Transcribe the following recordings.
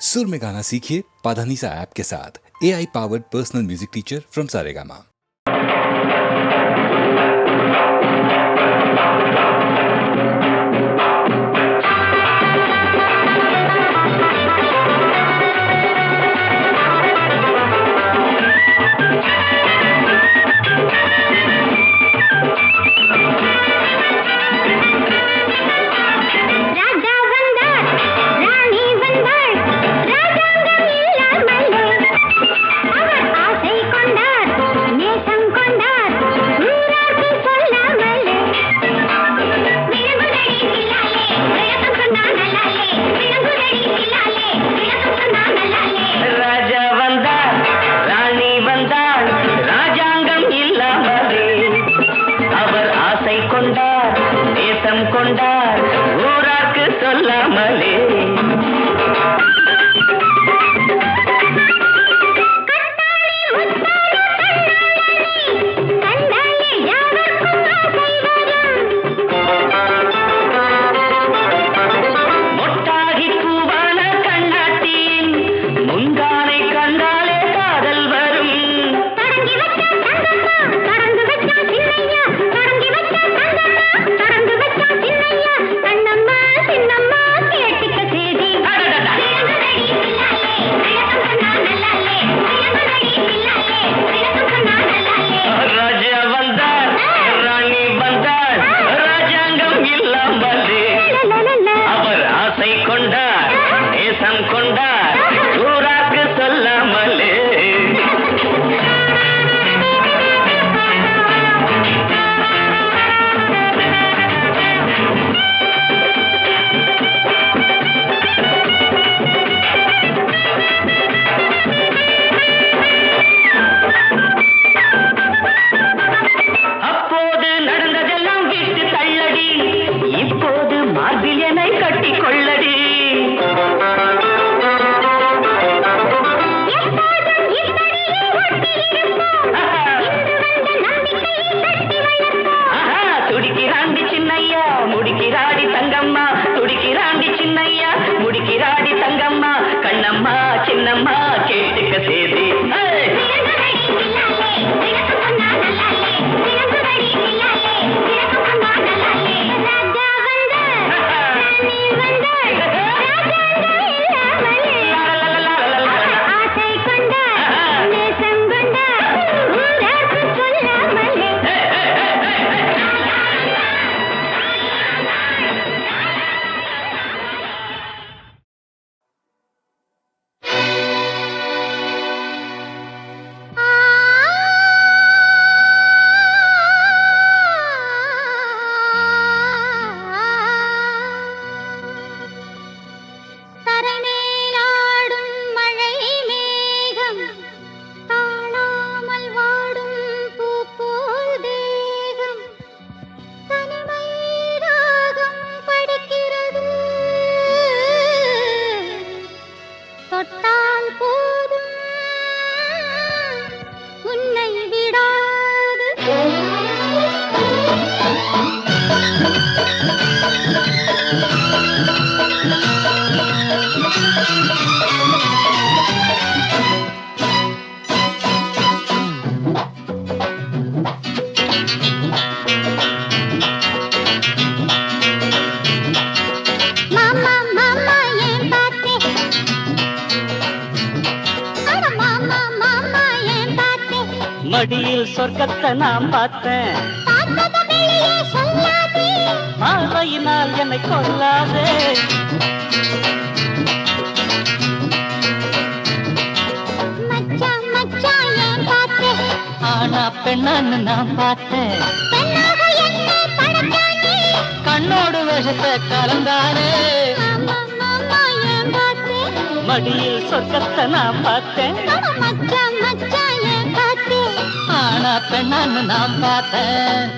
सुर में गाना सीखिए पाधानीसा ऐप के साथ। AI powered personal music teacher from Saregama. மடியில் சொர்க்கத்தை நான் பார்த்தேன், பார்வையினால் என்னை கொல்லாதே. ஆனா பெண்ணான்னு நான் பார்த்தேன், கண்ணோடு விஷத்தை கலந்தானே. மடியில் சொர்க்கத்தை நான் பார்த்தேன், ஆனா பெண்ணான்னு நான் பார்த்தேன்.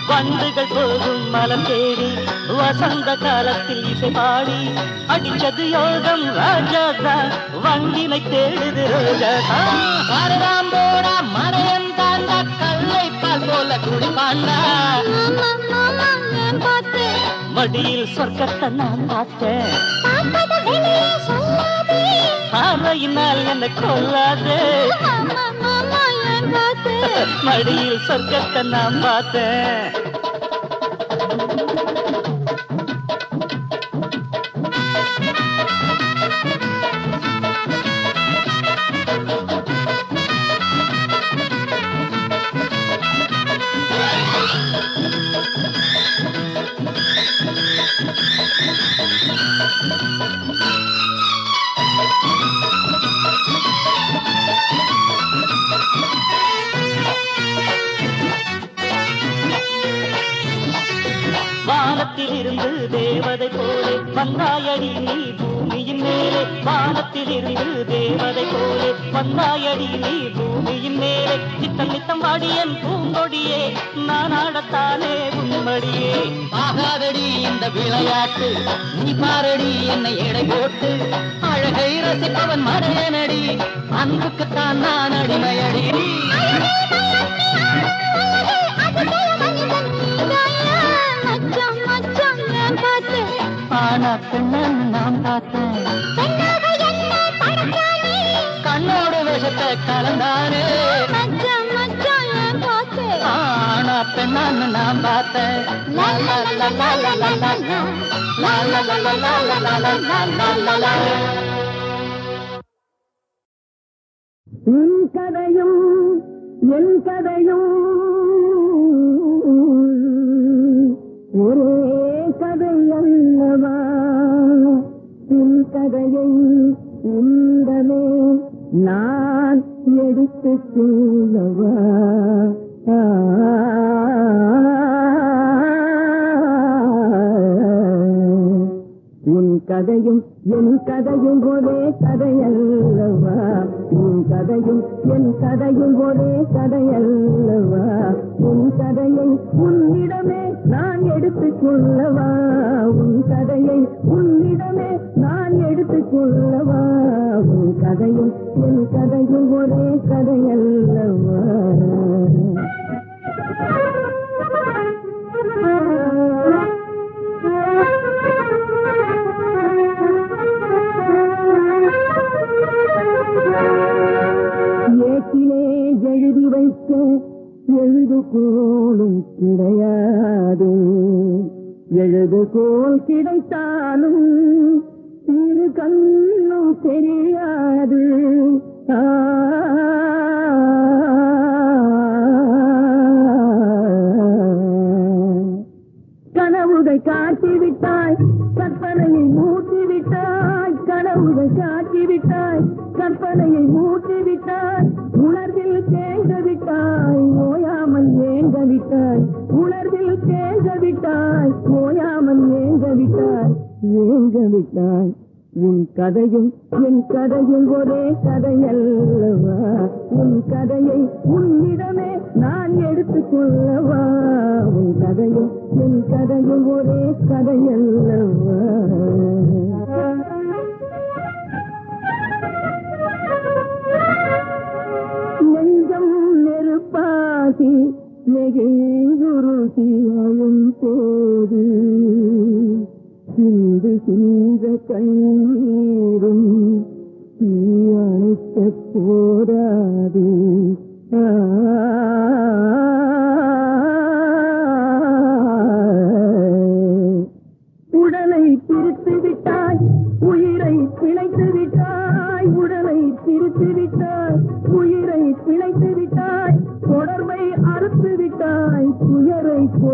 வண்டுகள் போகும் மலம் தேடி வசந்த காலத்தில் இசை பாடி அடிச்சது யோகம் ராஜாதான் வண்டினை தேடுது ரோஜாதா சாரதாம் போடா மறையன் தாண்டா கல்லை பால் போல குடிப்பாண்டா மடியில் சொர்க்கத்தை நான் பார்த்தேன் பார்வையினால் என்னை கொல்லாதே மடியில் சொர்க்கத்தை நான் பார்த்தேன் வானத்தில் இருந்து தேவதை போலே வந்தாயடி நீ பூமியின் மேலே வானத்தில் இருந்து தேவதை போலே வந்தாயடி நீ பூமியின் மேலே நித்தம் நித்தம் வாடியன் பூங்கொடியே நான் ஆடத்தானே உன்மடியே ஆகாதடி இந்த விளையாட்டு நீ பாரடி என்னை எடை போட்டு அழகை ரசிப்பவன் மடையனடி அன்புக்குத்தான் நான் அடிமையடி ஆனா பெண்ணு நான் பார்த்தேன் கண்ணோடு விஷத்தை கலந்தானே ஆனா பெண்ணு நான் பார்த்தேன் உன் கதையும் என் கதையும் ஒரே கதை அல்லவா உன் கதையை உண்டனே நான் எடுத்து சொல்லவா உன் கதையும் என் கதையும் ஒரே கதையல்லவா உன் கதையும் என் கதையும் ஒரே கதையல்லவா உன் கதையை உன்னிடமே நான் எடுத்துக் கொள்ளவா உன் கதையை உன்னிடமே நான் எடுத்துக் கொள்ளவா உன் கதையும் என் கதையும் ஒரே கதையல்லவா ஏட்டிலே எழுதி வைக்க எழுதுகோளும் கிடையாது எழுதுகோள் கிடைத்தாலும் இரு கண்ணும் தெரியாது கனவுகள் காட்டிவிட்டாய் கற்பனையை மூட்டிவிட்டாய் கனவுகள் காட்டிவிட்டாய் கற்பனையை மூட்டிவிட்டாய் உணர்வில் தேங்க விட்டாய் ஓயாமல் ஏங்க விட்டாய் உணர்வில் தேங்க விட்டாய் ஓயாமல் ஏங்க விட்டாய் ஏங்க விட்டாய் உன் கதையும் என் கதையும் ஒரே கதையல்லவா உன் கதையை உன்னிடமே நான் எடுத்துக் கொள்ளவா உன் கதையும் என் கதையும் ஒரே கதையல்லவா நெஞ்சம் நெருப்பாகி நெகிழ்ந்துருகி அழும் போது சிந்து சிந்த கண்ணீரும் தீயணைக்க போராது உடலை பிரித்து விட்டாய் உயிரை பிழைத்து விட்டாய் உடலை பிரித்து விட்டாய் உயிரை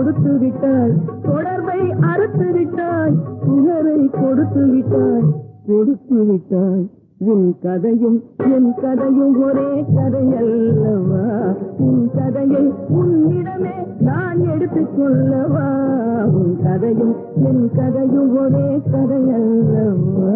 கொடுத்து விட்டாய், தொடர்பை அறுத்து விட்டாய், புகரை கொடுத்து விட்டாய், கொடுத்து விட்டாய். உன் கதையும் என் கதையும் ஒரே கதையல்லவா? உன் கதையை உன்னிடமே நான் எடுத்துக் கொள்ளவா? உன் கதையும் என் கதையும் ஒரே கதையல்லவா?